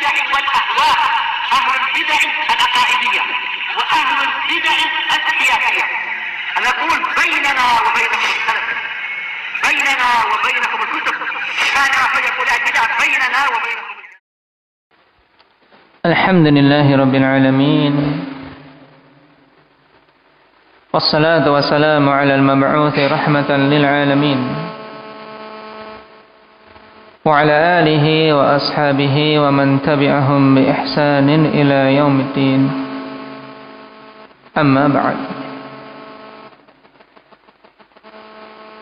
البدع والأهواء، أهل البدع العقائدية وأهل البدع السياسية. نقول بيننا وبينكم السلف، بيننا وبينكم الكتب، كان فيقول البدع بيننا وبينكم. الحمد لله رب العالمين، والصلاة والسلام على المبعوث رحمة للعالمين وعلى آله وأصحابه ومن تبعهم بإحسان إلى يوم الدين. أما بعد.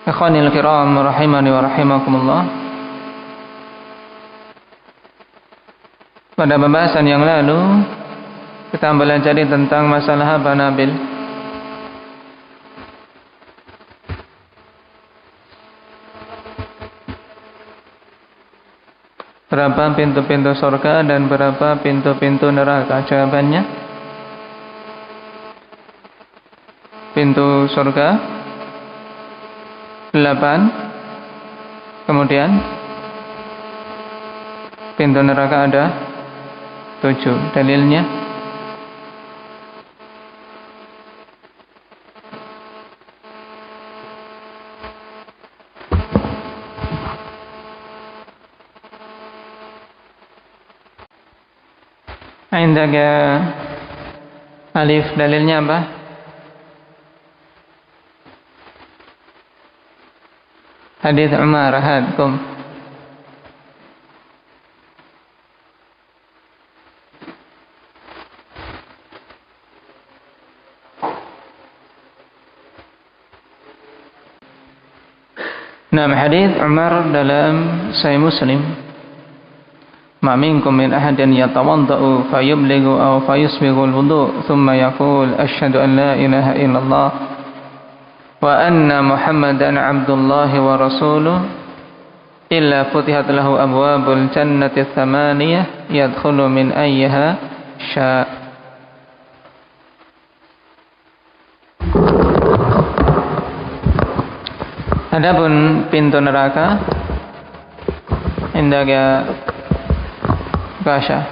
Ikhwanil kiram rahimani wa rahimakumullah. Pada pembahasan yang lalu kita belajar tentang masalah apa, Nabil? Berapa pintu-pintu surga dan berapa pintu-pintu neraka? Jawabannya, pintu surga 8, kemudian pintu neraka ada 7. Dalilnya, Indaka alif, dalilnya apa? Hadits Umar, hadkum. Nah, hadits Umar dalam Sahih Muslim. Ma minkum min ahadin yatawaddau fayublighu aw fayusbighu al-wudu thumma yaqul asyhadu an la ilaha illallah wa anna Muhammadan abdullahi wa rasuluh illa futihat lahu abwabul jannati tsamaniyah yadkhulu min ayyiha sya'. Adapun pintu neraka, indaka Kasha,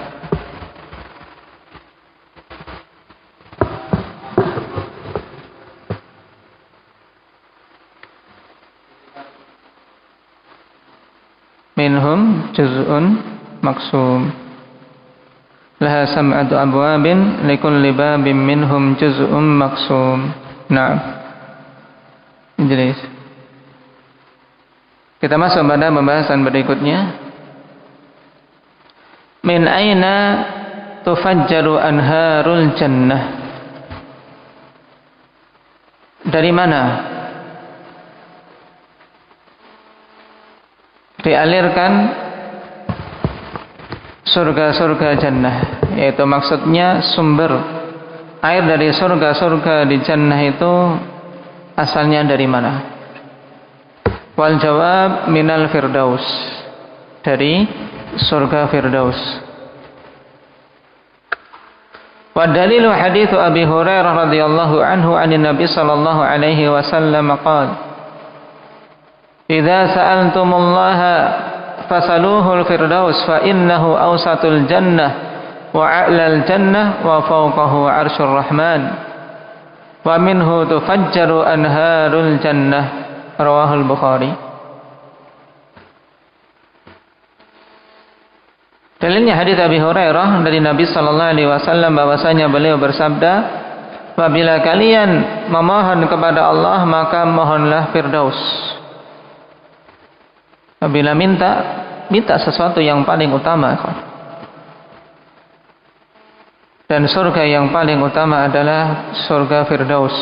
minhum juz'un maksum laha sam'atu abwabin likulli babin minhum juz'un maksum. Nah, jelas. Kita masuk pada pembahasan berikutnya. Min aina tufajjaru anharul jannah? Dari mana dialirkan surga-surga jannah? Yaitu maksudnya sumber air dari surga-surga di jannah itu asalnya dari mana? Wal jawab minal firdaus, dari surga Firdaus. Wa dalilu hadits Abi Hurairah radhiyallahu anhu 'anil Nabi sallallahu alaihi wasallam qala: "Idza sa'altumullaha fasaluhul firdaus fa innahu awsatul jannah wa a'lal jannah wa fawqahu 'arsyur rahman wa minhu tufajjaru anharul jannah." Rawahul Bukhari. Dalilnya hadits Abi Hurairah dari Nabi sallallahu alaihi wasallam bahwasanya beliau bersabda, "Apabila kalian memohon kepada Allah, maka mohonlah Firdaus." Apabila minta sesuatu yang paling utama. Dan surga yang paling utama adalah surga Firdaus.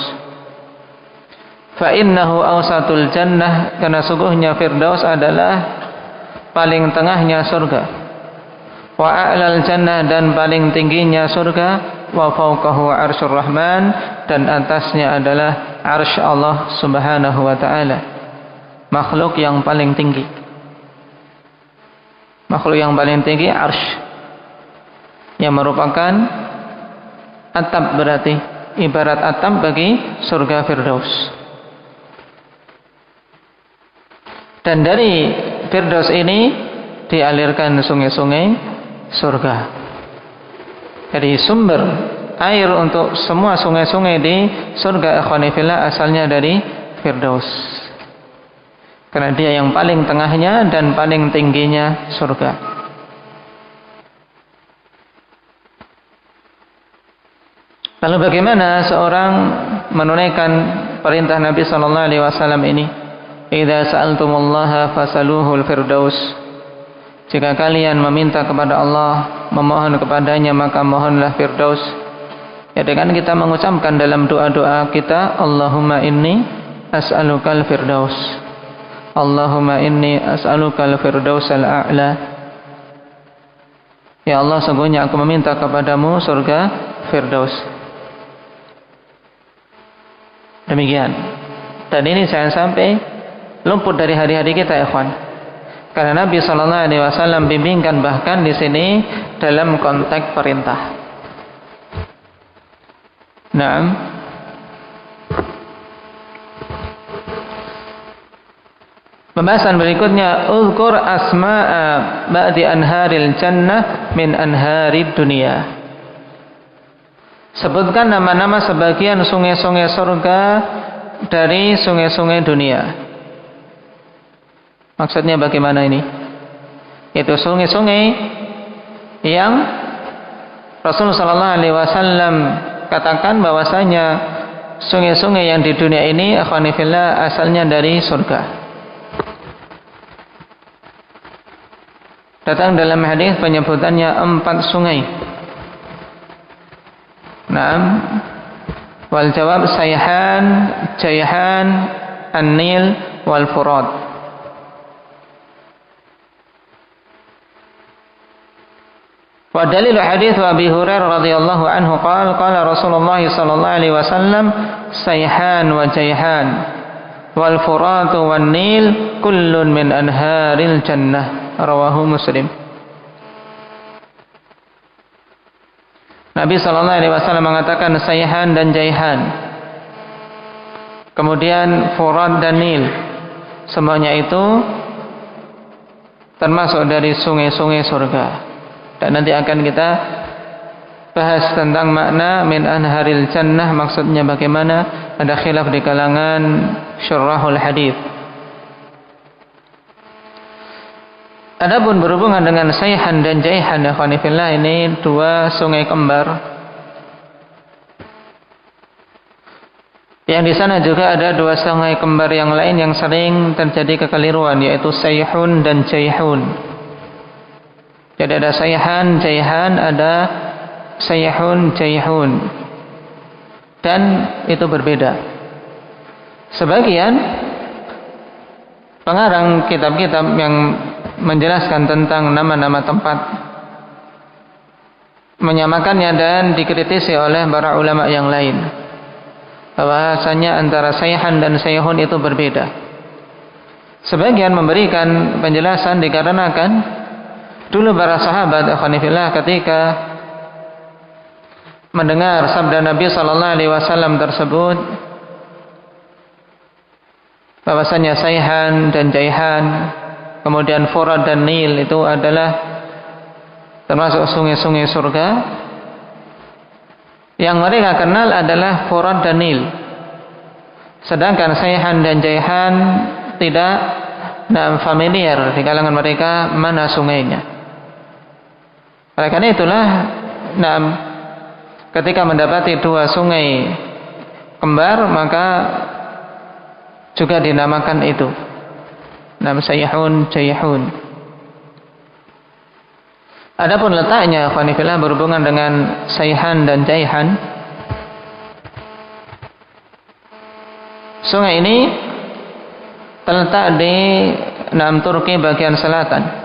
Fa innahu awsatul jannah, karena sungguhnya Firdaus adalah paling tengahnya surga. Wa a'lal jannah, dan paling tingginya surga. Wa fawqahu 'arsyur rahman, dan atasnya adalah 'arsy Allah Subhanahu wa taala. Makhluk yang paling tinggi. Makhluk yang paling tinggi 'arsy, yang merupakan atap, berarti ibarat atap bagi surga Firdaus. Dan dari Firdaus ini dialirkan sungai-sungai surga. Jadi sumber air untuk semua sungai-sungai di surga ikhwani fillah asalnya dari Firdaus. Karena dia yang paling tengahnya dan paling tingginya surga. Lalu bagaimana seorang menunaikan perintah Nabi sallallahu alaihi wasallam ini? Idza sa'altumullaha fasaluhul firdaus. Jika kalian meminta kepada Allah, memohon kepadanya, maka mohonlah firdaus. Ya, dengan kita mengucapkan dalam doa-doa kita, Allahumma inni as'alukal firdaus. Allahumma inni as'alukal firdausal a'la. Ya Allah, sungguhnya aku meminta kepadamu surga firdaus. Demikian. Dan ini saya sampai luput dari hari-hari kita, ikhwan. Karena Nabi sallallahu alaihi wasallam bimbingkan bahkan di sini dalam konteks perintah. Naam. Pembahasan berikutnya, uzkur asma'a ba'di anharil jannah min anharid dunia. Sebutkan nama-nama sebagian sungai-sungai surga dari sungai-sungai dunia. Maksudnya bagaimana ini? Itu sungai-sungai yang Rasulullah sallallahu alaihi wasallam katakan bahwasanya sungai-sungai yang di dunia ini akhwani fillah asalnya dari surga. Datang dalam hadis penyebutannya 4 sungai. Naam. Wal jawab Sayhan, Jayhan, An-Nil wal Furat. Wa dalil hadis Abi Hurairah radhiyallahu anhu qala Rasulullah sallallahu alaihi wasallam Sayhan wa Jayhan wal Furat wan Nil kullun min anharil jannah. Rawahu Muslim. Nabi sallallahu alaihi wasallam mengatakan Sayhan dan Jayhan. Kemudian Furat dan Nil. Semuanya itu termasuk dari sungai-sungai surga. Dan nanti akan kita bahas tentang makna min anharil jannah, maksudnya bagaimana, ada khilaf di kalangan syurahul hadis. Adapun berhubungan dengan Sayhan dan Jayhan, ikhwani fillah, ini 2 sungai kembar. Yang di sana juga ada 2 sungai kembar yang lain yang sering terjadi kekeliruan, yaitu Sayhun dan Jayhun. Jadi ada Sayhan, Jayhan, ada Sayhun, Jayhun. Dan itu berbeda. Sebagian pengarang kitab-kitab yang menjelaskan tentang nama-nama tempat menyamakannya dan dikritisi oleh para ulama yang lain. Bahwasanya antara Sayhan dan Sayhun itu berbeda. Sebagian memberikan penjelasan dikarenakan dulu para sahabat akhwanifillah ketika mendengar sabda Nabi sallallahu alaihi wasallam tersebut bahwasanya Sayhan dan Jayhan, kemudian Furat dan Nil itu adalah termasuk sungai-sungai surga. Yang mereka kenal adalah Furat dan Nil. Sedangkan Sayhan dan Jayhan tidak familiar di kalangan mereka mana sungainya. Oleh karena itulah ketika mendapati 2 sungai kembar, maka juga dinamakan itu Sayhun, Jayhun. Adapun letaknya akhwanifillah berhubungan dengan Sayhan dan Jayhan. Sungai ini terletak di Turki bagian selatan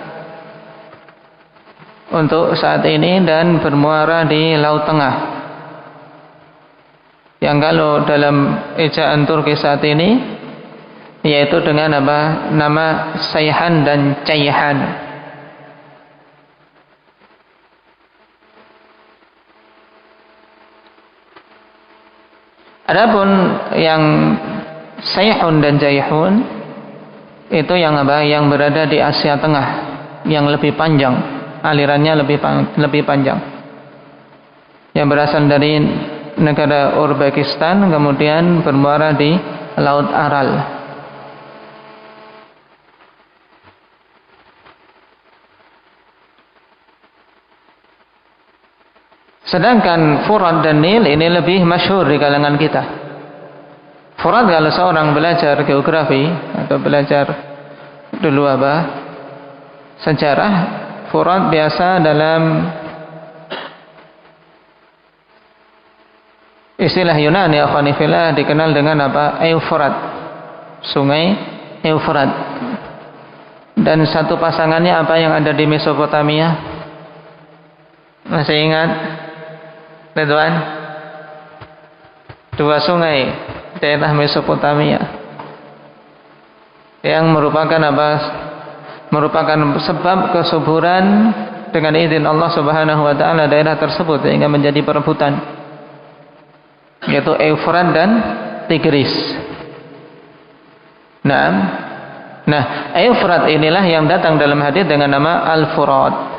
untuk saat ini dan bermuara di Laut Tengah. Yang kalau dalam ejaan Turki saat ini yaitu dengan nama Sayhan dan Jayhan. Adapun yang Sayhun dan Jayhun itu yang berada di Asia Tengah, yang lebih panjang alirannya lebih panjang, yang berasal dari negara Uzbekistan kemudian bermuara di Laut Aral. Sedangkan Furat dan Nil ini lebih masyhur di kalangan kita. Furat kalau seorang belajar geografi atau belajar dulu sejarah, Furat biasa dalam istilah Yunani akhwanifillah dikenal dengan Eufrat, sungai Eufrat. Dan satu pasangannya apa yang ada di Mesopotamia? Masih ingat? Ridwan? Dua sungai daerah Mesopotamia yang merupakan merupakan sebab kesuburan dengan izin Allah Subhanahu wa taala daerah tersebut sehingga menjadi perebutan, yaitu Eufrat dan Tigris. Nah, Eufrat inilah yang datang dalam hadis dengan nama Al-Furat.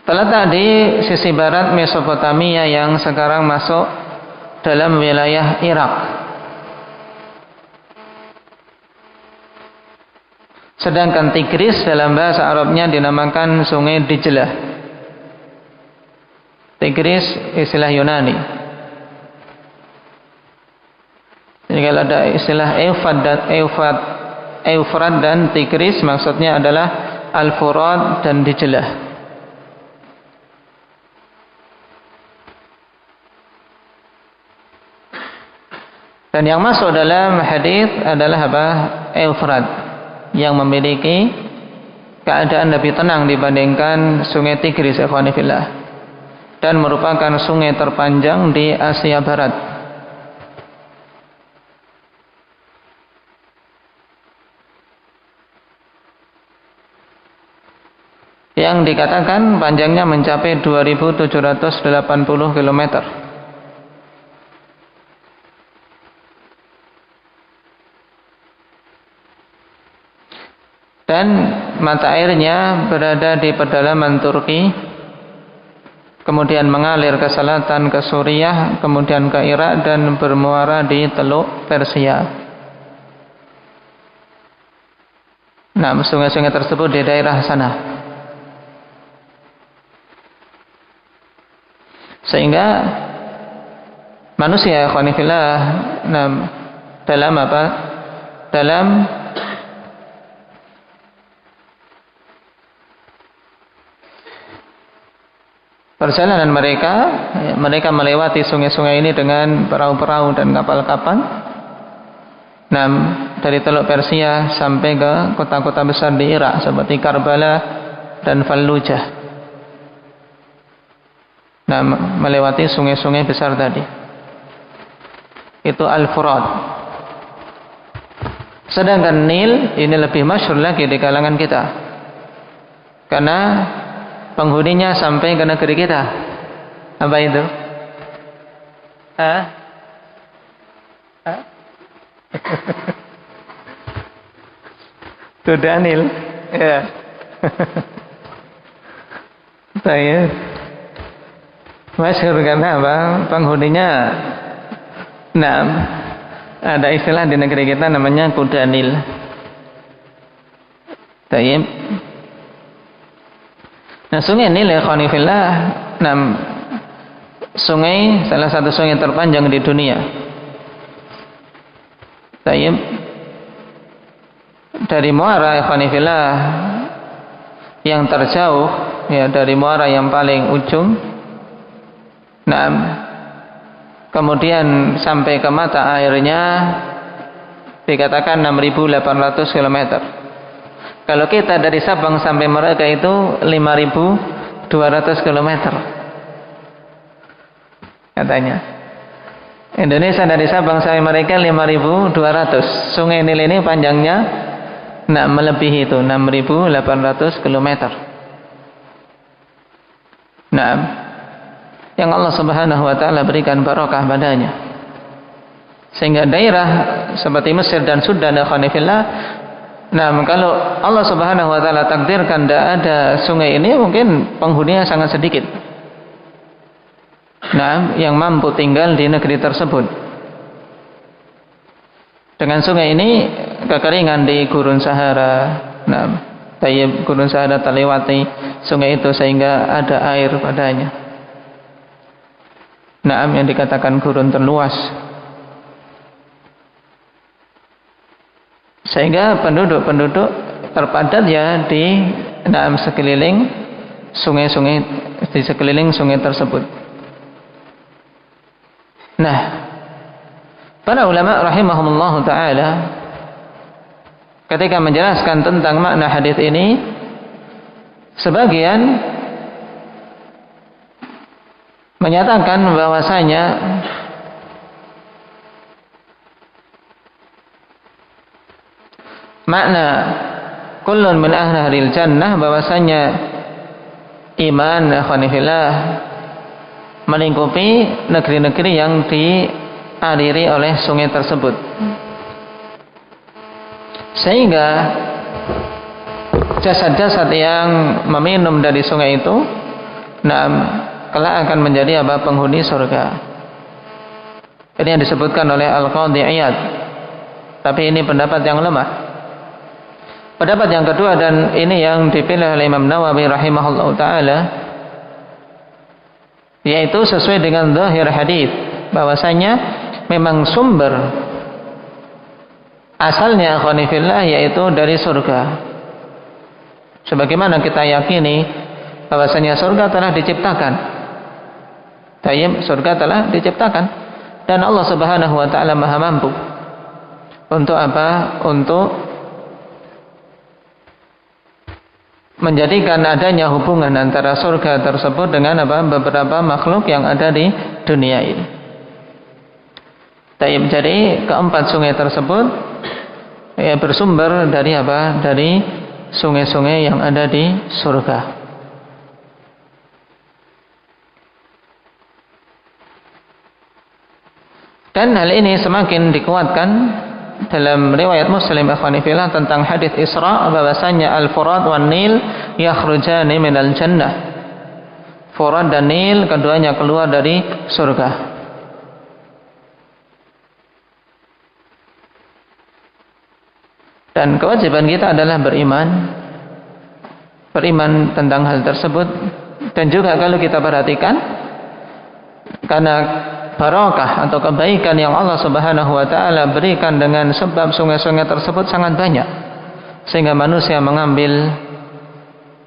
Terletak di sisi barat Mesopotamia yang sekarang masuk dalam wilayah Irak. Sedangkan Tigris dalam bahasa Arabnya dinamakan Sungai Dijlah. Tigris istilah Yunani. Jadi kalau ada istilah Eufrat dan Tigris maksudnya adalah Al-Furat dan Dijlah. Dan yang masuk dalam hadis adalah Eufrat yang memiliki keadaan lebih tenang dibandingkan Sungai Tigris, ikhwanifillah, dan merupakan sungai terpanjang di Asia Barat. Yang dikatakan panjangnya mencapai 2.780 km. Dan mata airnya berada di pedalaman Turki, kemudian mengalir ke selatan ke Suriah, kemudian ke Irak dan bermuara di Teluk Persia. Nah, sungai-sungai tersebut di daerah sana. Sehingga manusia ikhwanifillah dalam perjalanan mereka melewati sungai-sungai ini dengan perahu-perahu dan kapal-kapal. Dari Teluk Persia sampai ke kota-kota besar di Irak seperti Karbala dan Fallujah. Melewati sungai-sungai besar tadi. Itu Al-Furat. Sedangkan Nil ini lebih masyhur lagi di kalangan kita. Karena penghuninya sampai ke negeri kita. Apa itu? Itu Daniel. Ya. Saya masyhur karena penghuninya ada istilah di negeri kita namanya kuda Nil. Tayyib. Nah, sungai Nil ikhwanifillah, sungai salah satu sungai terpanjang di dunia. Tayyib. Dari muara ikhwanifillah yang terjauh, ya dari muara yang paling ujung. Kemudian sampai ke mata airnya dikatakan 6.800 km. Kalau kita dari Sabang sampai Merauke itu 5.200 km katanya. Indonesia dari Sabang sampai Merauke 5.200. Sungai Nil ini panjangnya melebihi itu 6.800 km. Yang Allah Subhanahu wa taala berikan barokah padanya. Sehingga daerah seperti Mesir dan Sudan dan Khanifillah, nah kalau Allah Subhanahu wa taala takdirkan tidak ada sungai ini, mungkin penghuninya sangat sedikit. Nah, yang mampu tinggal di negeri tersebut. Dengan sungai ini kekeringan di Gurun Sahara. Nah, Gurun Sahara terlewati sungai itu sehingga ada air padanya. Nah, yang dikatakan gurun terluas. Sehingga penduduk-penduduk terpadat ya di sekeliling sungai-sungai, di sekeliling sungai tersebut. Nah, para ulama rahimahumullah ta'ala ketika menjelaskan tentang makna hadis ini, sebagian menyatakan bahwasanya makna kullun min ahlil jannah, bahwasanya iman khonifillah melingkupi negeri-negeri yang dialiri oleh sungai tersebut, sehingga jasad-jasad yang meminum dari sungai itu kelak akan menjadi penghuni surga. Ini yang disebutkan oleh Al-Qadhi Iyad, tapi ini pendapat yang lemah. Pendapat yang kedua, dan ini yang dipilih oleh Imam Nawawi rahimahullah ta'ala, yaitu sesuai dengan zahir hadis, bahwasanya memang sumber asalnya khonifillah yaitu dari surga. Sebagaimana kita yakini bahwasanya surga telah diciptakan. Surga telah diciptakan, dan Allah Subhanahu wa taala Maha mampu untuk apa? Untuk menjadikan adanya hubungan antara surga tersebut dengan beberapa makhluk yang ada di dunia ini. Jadi keempat sungai tersebut bersumber dari Dari sungai-sungai yang ada di surga. Dan hal ini semakin dikuatkan dalam riwayat Muslim ikhwanifillah tentang hadis Isra, bahwasanya Al-Furat wan Nil yakhrujani minal jannah. Furat dan Nil keduanya keluar dari surga. Dan kewajiban kita adalah beriman tentang hal tersebut. Dan juga kalau kita perhatikan, karena barakah atau kebaikan yang Allah Subhanahu wa taala berikan dengan sebab sungai-sungai tersebut sangat banyak, sehingga manusia mengambil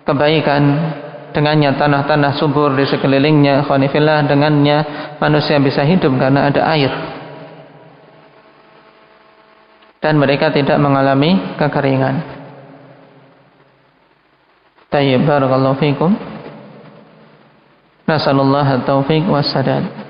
kebaikan dengannya. Tanah-tanah subur di sekelilingnya khonifillah, dengannya manusia bisa hidup karena ada air, dan mereka tidak mengalami kekeringan. Tayyib, barakallahu fikum. Nasallallahu at-taufiq was sadad.